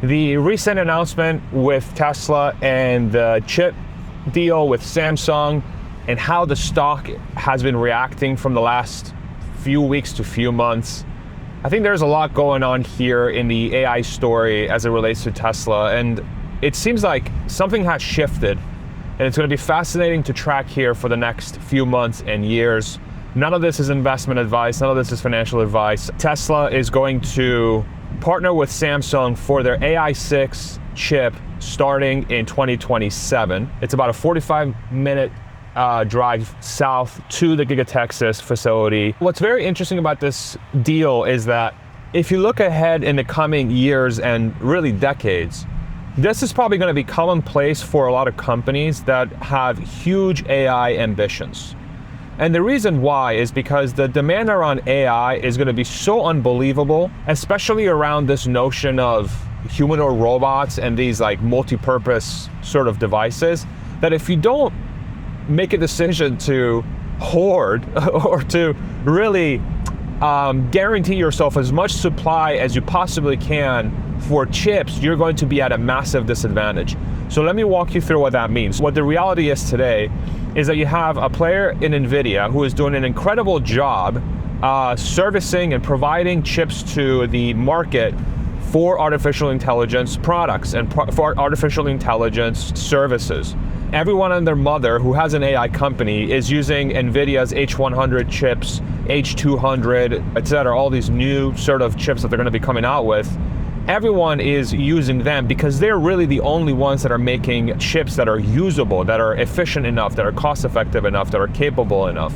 The recent announcement with Tesla and the chip deal with Samsung and how the stock has been reacting from the last few weeks to few months. I think there's a lot going on here in the AI story as it relates to Tesla, and it seems like something has shifted, and it's going to be fascinating to track here for the next few months and years. None of this is investment advice, none of this is financial advice. Tesla is going to partner with Samsung for their AI6 chip starting in 2027. It's about a 45-minute drive south to the Giga Texas facility. What's very interesting about this deal is that if you look ahead in the coming years and really decades, this is probably going to be commonplace for a lot of companies that have huge AI ambitions. And the reason why is because the demand around AI is going to be so unbelievable, especially around this notion of humanoid robots and these like multi-purpose sort of devices, that if you don't make a decision to hoard or to really guarantee yourself as much supply as you possibly can for chips, you're going to be at a massive disadvantage. So let me walk you through what that means. What the reality is today is that you have a player in NVIDIA who is doing an incredible job servicing and providing chips to the market for artificial intelligence products and for artificial intelligence services. Everyone and their mother who has an AI company is using NVIDIA's H100 chips, H200, etc., all these new sort of chips that they're going to be coming out with. Everyone is using them because they're really the only ones that are making chips that are usable, that are efficient enough, that are cost-effective enough, that are capable enough.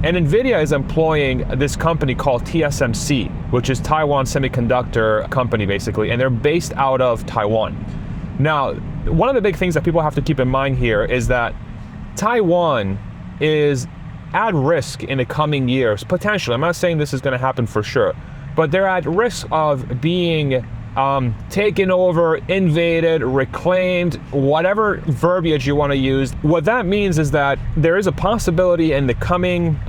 And NVIDIA is employing this company called TSMC, which is Taiwan Semiconductor Company basically, and they're based out of Taiwan. Now, one of the big things that people have to keep in mind here is that Taiwan is at risk in the coming years, potentially. I'm not saying this is going to happen for sure, but they're at risk of being taken over, invaded, reclaimed, whatever verbiage you want to use. What that means is that there is a possibility in the coming,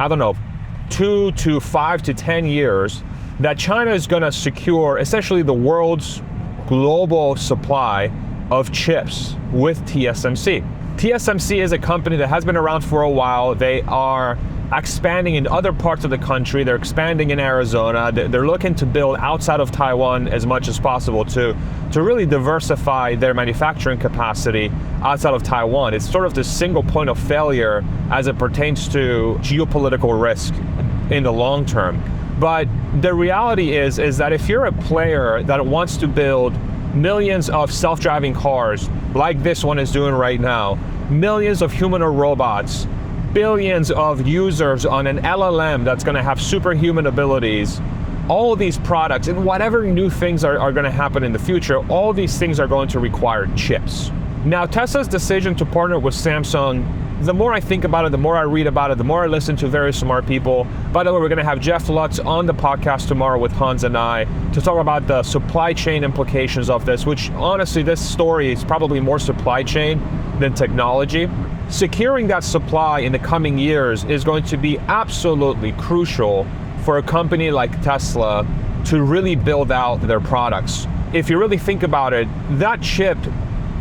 2 to 5 to 10 years that China is going to secure essentially the world's global supply of chips with TSMC. TSMC is a company that has been around for a while. They are expanding in other parts of the country. They're expanding in Arizona. They're looking to build outside of Taiwan as much as possible to really diversify their manufacturing capacity outside of Taiwan. It's sort of the single point of failure as it pertains to geopolitical risk in the long term. But the reality is that if you're a player that wants to build millions of self-driving cars like this one is doing right now, millions of humanoid robots, billions of users on an LLM that's going to have superhuman abilities, all of these products and whatever new things are going to happen in the future, all these things are going to require chips. Now, Tesla's decision to partner with Samsung, the more I think about it, the more I read about it, the more I listen to very smart people. By the way, we're going to have Jeff Lutz on the podcast tomorrow with Hans and I to talk about the supply chain implications of this, which honestly, this story is probably more supply chain than technology. Securing that supply in the coming years is going to be absolutely crucial for a company like Tesla to really build out their products. If you really think about it, that chip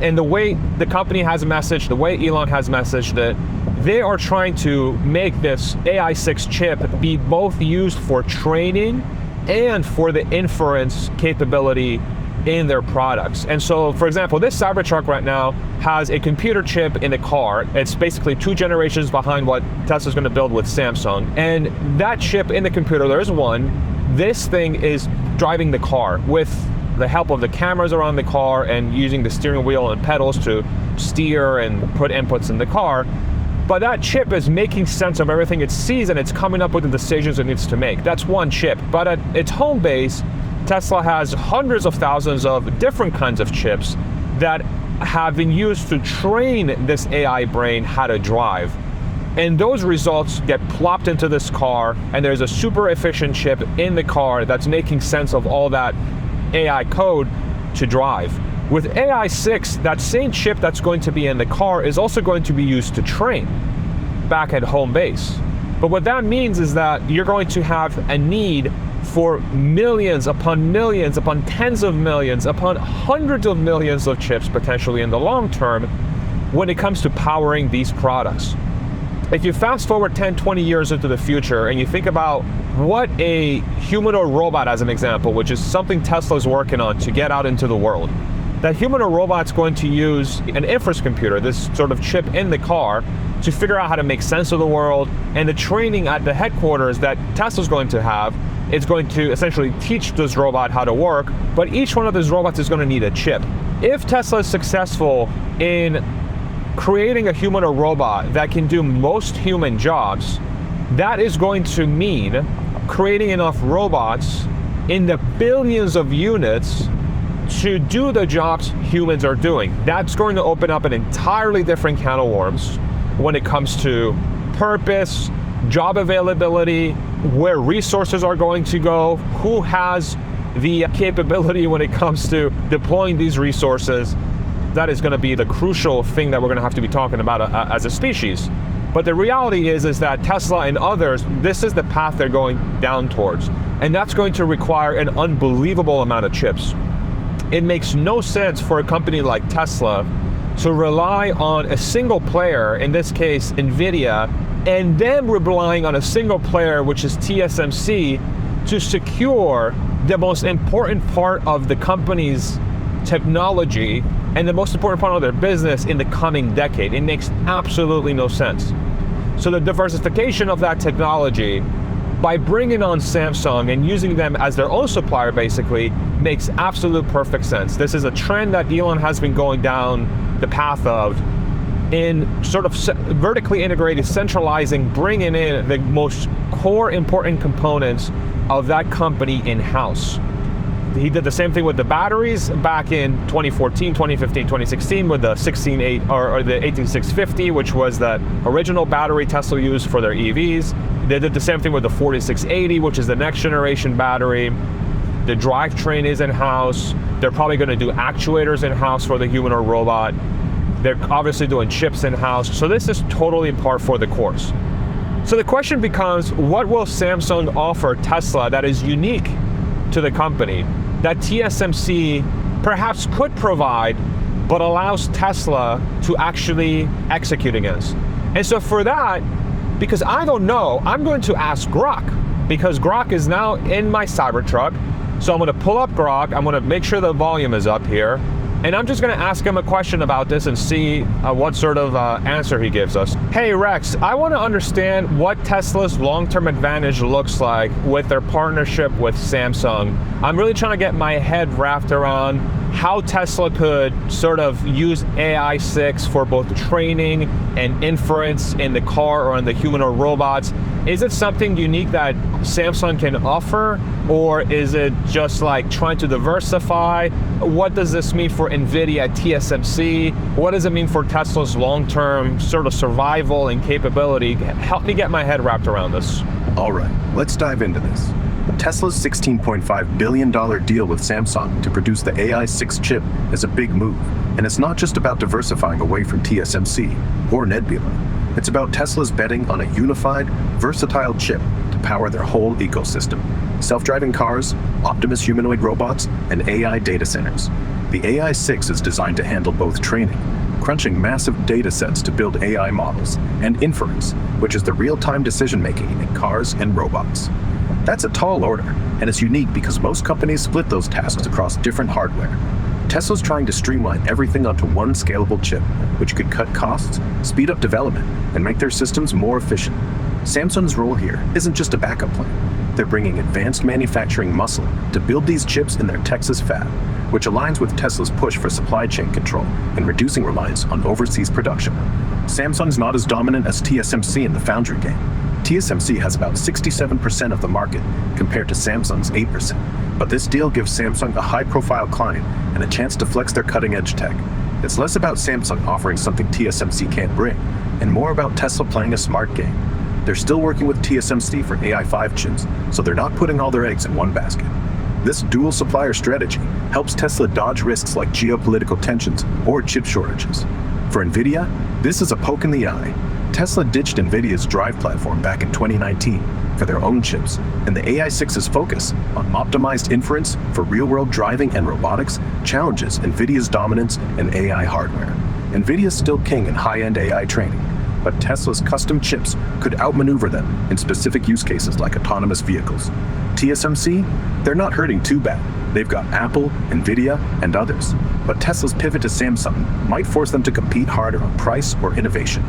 and the way the company has messaged, the way Elon has messaged that they are trying to make this AI6 chip be both used for training and for the inference capability in their products. And so, for example, this Cybertruck right now has a computer chip in the car. It's basically 2 generations behind what Tesla's going to build with Samsung. And that chip in the computer, there's one. This thing is driving the car with the help of the cameras around the car and using the steering wheel and pedals to steer and put inputs in the car. But that chip is making sense of everything it sees and it's coming up with the decisions it needs to make. That's one chip. But at its home base, Tesla has hundreds of thousands of different kinds of chips that have been used to train this AI brain how to drive. And those results get plopped into this car, and there's a super efficient chip in the car that's making sense of all that AI code to drive. With AI6, that same chip that's going to be in the car is also going to be used to train back at home base. But what that means is that you're going to have a need for millions upon tens of millions, upon hundreds of millions of chips potentially in the long term when it comes to powering these products. If you fast forward 10, 20 years into the future and you think about what a humanoid robot, as an example, which is something Tesla's working on to get out into the world, that humanoid robot's going to use an inference computer, this sort of chip in the car, to figure out how to make sense of the world, and the training at the headquarters that Tesla's going to have is going to essentially teach this robot how to work, but each one of these robots is going to need a chip. If Tesla is successful in creating a humanoid robot that can do most human jobs, that is going to mean creating enough robots in the billions of units to do the jobs humans are doing. That's going to open up an entirely different can of worms when it comes to purpose, job availability, where resources are going to go, who has the capability when it comes to deploying these resources. That is going to be the crucial thing that we're going to have to be talking about as a species. But the reality is that Tesla and others, this is the path they're going down towards. And that's going to require an unbelievable amount of chips. It makes no sense for a company like Tesla to rely on a single player, in this case NVIDIA, and then relying on a single player, which is TSMC, to secure the most important part of the company's technology and the most important part of their business in the coming decade. It makes absolutely no sense. So the diversification of that technology by bringing on Samsung and using them as their own supplier basically makes absolute perfect sense. This is a trend that Elon has been going down the path of in sort of vertically integrated, centralizing, bringing in the most core important components of that company in-house. He did the same thing with the batteries back in 2014, 2015, 2016 with the 168 or the 18650, which was the original battery Tesla used for their EVs. They did the same thing with the 4680, which is the next generation battery. The drivetrain is in-house. They're probably going to do actuators in-house for the humanoid robot. They're obviously doing chips in-house. So this is totally par for the course. So the question becomes, what will Samsung offer Tesla that is unique to the company that TSMC perhaps could provide, but allows Tesla to actually execute against? And so for that, because I don't know, I'm going to ask Grok, because Grok is now in my Cybertruck. So I'm going to pull up Grok, I'm going to make sure the volume is up here, and I'm just going to ask him a question about this and see what sort of answer he gives us. Hey Rex, I want to understand what Tesla's long-term advantage looks like with their partnership with Samsung. I'm really trying to get my head wrapped around how Tesla could sort of use AI 6 for both training and inference in the car or in the humanoid robots. Is it something unique that Samsung can offer, or is it just like trying to diversify? What does this mean for NVIDIA at TSMC? What does it mean for Tesla's long-term sort of survival and capability? Help me get my head wrapped around this. All right, let's dive into this. Tesla's $16.5 billion deal with Samsung to produce the AI6 chip is a big move, and it's not just about diversifying away from TSMC or Nebula. It's about Tesla's betting on a unified, versatile chip to power their whole ecosystem. Self-driving cars, Optimus humanoid robots, and AI data centers. The AI6 is designed to handle both training, crunching massive data sets to build AI models, and inference, which is the real-time decision-making in cars and robots. That's a tall order, and it's unique because most companies split those tasks across different hardware. Tesla's trying to streamline everything onto one scalable chip, which could cut costs, speed up development, and make their systems more efficient. Samsung's role here isn't just a backup plan. They're bringing advanced manufacturing muscle to build these chips in their Texas fab, which aligns with Tesla's push for supply chain control and reducing reliance on overseas production. Samsung's not as dominant as TSMC in the foundry game. TSMC has about 67% of the market compared to Samsung's 8%, but this deal gives Samsung a high-profile client and a chance to flex their cutting-edge tech. It's less about Samsung offering something TSMC can't bring, and more about Tesla playing a smart game. They're still working with TSMC for AI5 chips, so they're not putting all their eggs in one basket. This dual supplier strategy helps Tesla dodge risks like geopolitical tensions or chip shortages. For NVIDIA, this is a poke in the eye. Tesla ditched NVIDIA's drive platform back in 2019, for their own chips, and the AI6's focus on optimized inference for real-world driving and robotics challenges NVIDIA's dominance in AI hardware. NVIDIA's still king in high-end AI training, but Tesla's custom chips could outmaneuver them in specific use cases like autonomous vehicles. TSMC, they're not hurting too bad. They've got Apple, NVIDIA, and others. But Tesla's pivot to Samsung might force them to compete harder on price or innovation.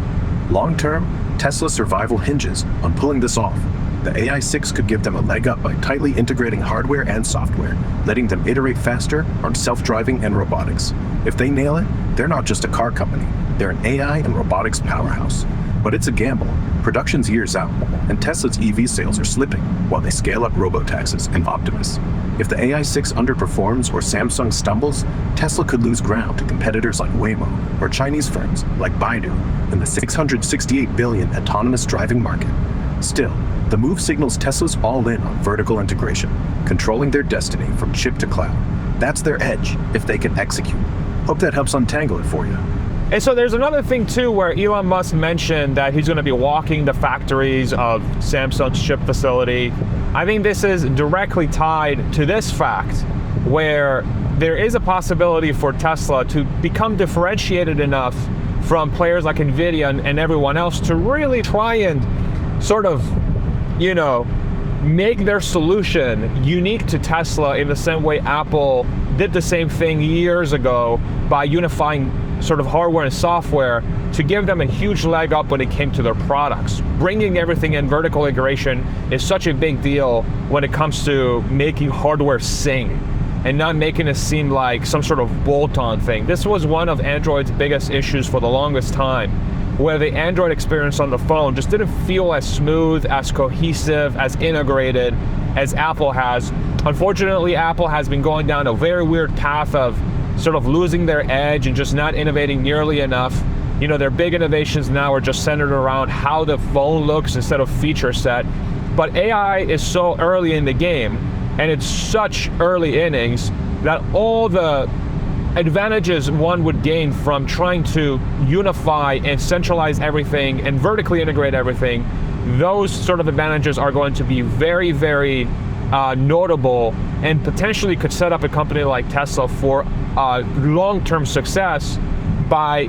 Long-term, Tesla's survival hinges on pulling this off. The AI6 could give them a leg up by tightly integrating hardware and software, letting them iterate faster on self-driving and robotics. If they nail it, they're not just a car company, they're an AI and robotics powerhouse. But it's a gamble. Production's years out, and Tesla's EV sales are slipping while they scale up robotaxis and Optimus. If the AI6 underperforms or Samsung stumbles, Tesla could lose ground to competitors like Waymo or Chinese firms like Baidu in the $668 billion autonomous driving market. Still, the move signals Tesla's all in on vertical integration, controlling their destiny from chip to cloud. That's their edge if they can execute. Hope that helps untangle it for you. And so there's another thing too where Elon Musk mentioned that he's going to be walking the factories of Samsung's chip facility. I think this is directly tied to this fact where there is a possibility for Tesla to become differentiated enough from players like NVIDIA and everyone else to really try and sort of, make their solution unique to Tesla in the same way Apple did the same thing years ago by unifying sort of hardware and software to give them a huge leg up when it came to their products. Bringing everything in vertical integration is such a big deal when it comes to making hardware sing and not making it seem like some sort of bolt-on thing. This was one of Android's biggest issues for the longest time, where the Android experience on the phone just didn't feel as smooth, as cohesive, as integrated as Apple has. Unfortunately, Apple has been going down a very weird path of sort of losing their edge and just not innovating nearly enough. Their big innovations now are just centered around how the phone looks instead of feature set. But AI is so early in the game, and it's such early innings, that all the advantages one would gain from trying to unify and centralize everything and vertically integrate everything, those sort of advantages are going to be very, very notable and potentially could set up a company like Tesla for long-term success by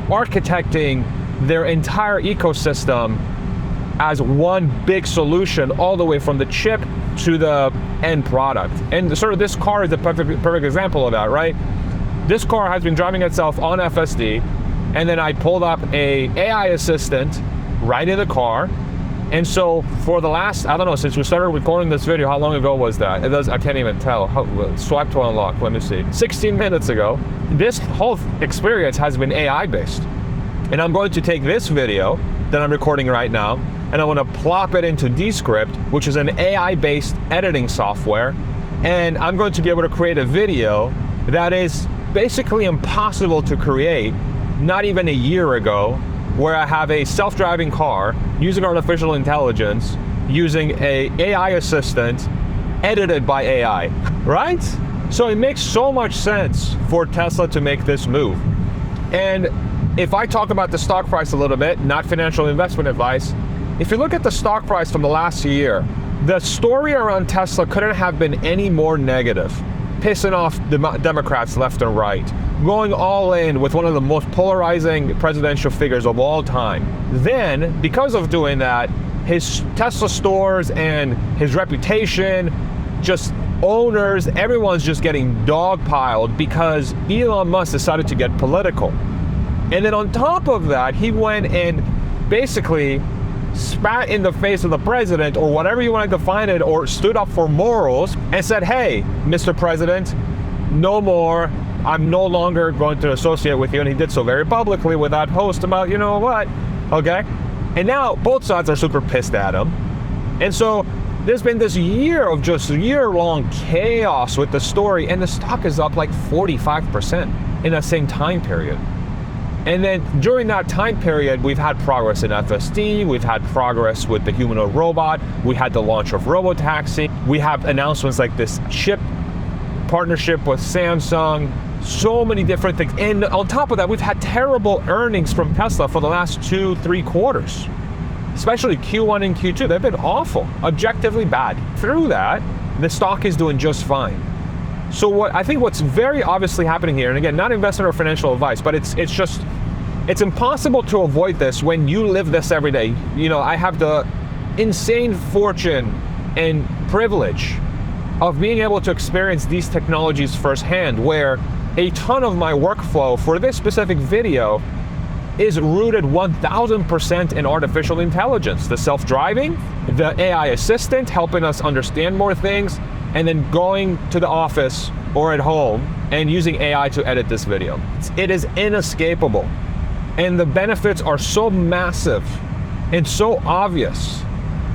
architecting their entire ecosystem as one big solution all the way from the chip to the end product. And sort of this car is a perfect example of that, right? This car has been driving itself on FSD, and then I pulled up a AI assistant right in the car. And so for the last, since we started recording this video, how long ago was that? I can't even tell. Swipe to unlock, let me see. 16 minutes ago. This whole experience has been AI based. And I'm going to take this video that I'm recording right now, and I want to plop it into Descript, which is an AI based editing software. And I'm going to be able to create a video that is basically impossible to create not even a year ago, where I have a self-driving car using artificial intelligence, using an AI assistant edited by AI, right? So it makes so much sense for Tesla to make this move. And if I talk about the stock price a little bit, not financial investment advice, if you look at the stock price from the last year, the story around Tesla couldn't have been any more negative, pissing off the Democrats left and right, going all in with one of the most polarizing presidential figures of all time. Then, because of doing that, his Tesla stores and his reputation, just owners, everyone's just getting dogpiled because Elon Musk decided to get political. And then on top of that, he went and basically spat in the face of the president, or whatever you want to define it, or stood up for morals and said, hey, Mr. President, no more. I'm no longer going to associate with you. And he did so very publicly with that post about, you know what, okay? And now both sides are super pissed at him. And so there's been this year of just year-long chaos with the story, and the stock is up like 45% in that same time period. And then during that time period, we've had progress in FSD, we've had progress with the humanoid robot, we had the launch of robotaxi, we have announcements like this chip partnership with Samsung, so many different things. And on top of that, we've had terrible earnings from Tesla for the last 2-3 quarters. especially Q1 and Q2, they've been awful, objectively bad. Through that, the stock is doing just fine. So what's very obviously happening here, and again, not investment or financial advice, but it's impossible to avoid this when you live this every day. You know, I have the insane fortune and privilege of being able to experience these technologies firsthand, where a ton of my workflow for this specific video is rooted 1000% in artificial intelligence. The self-driving, the AI assistant helping us understand more things, and then going to the office or at home and using AI to edit this video. It is inescapable. And the benefits are so massive and so obvious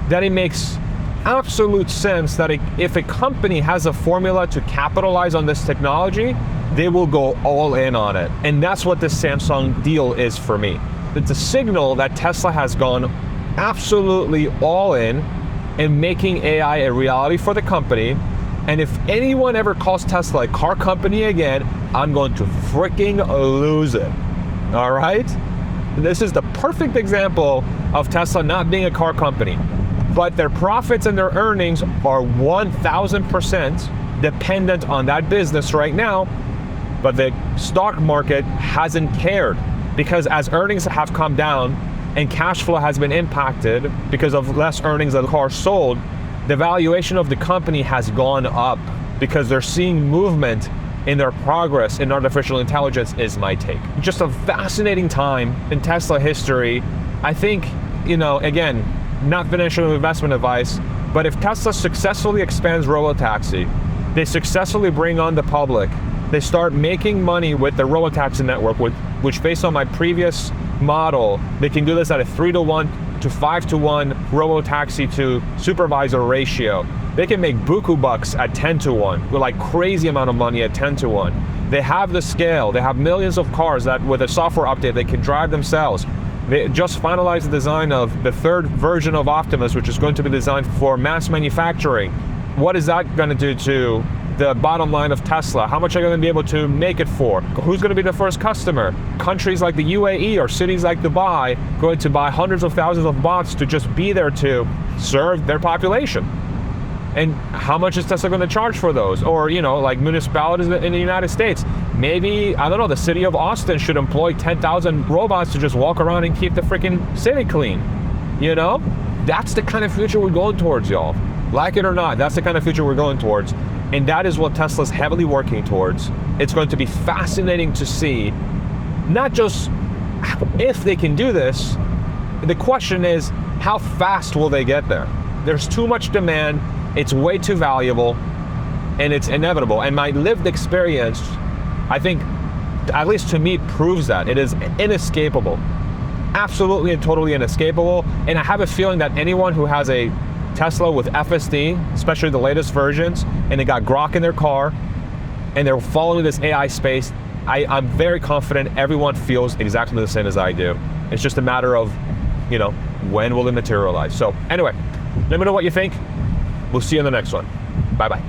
that it makes absolute sense that if a company has a formula to capitalize on this technology, they will go all in on it. And that's what this Samsung deal is for me. It's a signal that Tesla has gone absolutely all in making AI a reality for the company. And if anyone ever calls Tesla a car company again, I'm going to freaking lose it. All right? This is the perfect example of Tesla not being a car company. But their profits and their earnings are 1000% dependent on that business right now. But the stock market hasn't cared, because as earnings have come down and cash flow has been impacted because of less earnings of the cars sold, the valuation of the company has gone up because they're seeing movement in their progress in artificial intelligence, is my take. Just a fascinating time in Tesla history. I think, you know, again, not financial investment advice, but if Tesla successfully expands robotaxi, they successfully bring on the public, they start making money with the robotaxi network, which based on my previous model, they can do this at a 3-to-1 to 5-to-1 robotaxi to supervisor ratio. They can make buku bucks at 10-to-1, with like crazy amount of money at 10-to-1. They have the scale, they have millions of cars that with a software update, they can drive themselves. They just finalized the design of the third version of Optimus, which is going to be designed for mass manufacturing. What is that going to do to the bottom line of Tesla? How much are you going to be able to make it for? Who's going to be the first customer? Countries like the UAE or cities like Dubai going to buy hundreds of thousands of bots to just be there to serve their population. And how much is Tesla going to charge for those? Or, you know, like municipalities in the United States. Maybe, I don't know, the city of Austin should employ 10,000 robots to just walk around and keep the freaking city clean. You know? That's the kind of future we're going towards, y'all. Like it or not, that's the kind of future we're going towards. And that is what Tesla's heavily working towards. It's going to be fascinating to see, not just if they can do this, the question is, how fast will they get there? There's too much demand, it's way too valuable, and it's inevitable. And my lived experience, I think, at least to me, proves that. It is inescapable. Absolutely and totally inescapable. And I have a feeling that anyone who has a Tesla with FSD, especially the latest versions, and they got Grok in their car, and they're following this AI space, I'm very confident everyone feels exactly the same as I do. It's just a matter of, you know, when will it materialize? So anyway, let me know what you think. We'll see you in the next one. Bye-bye.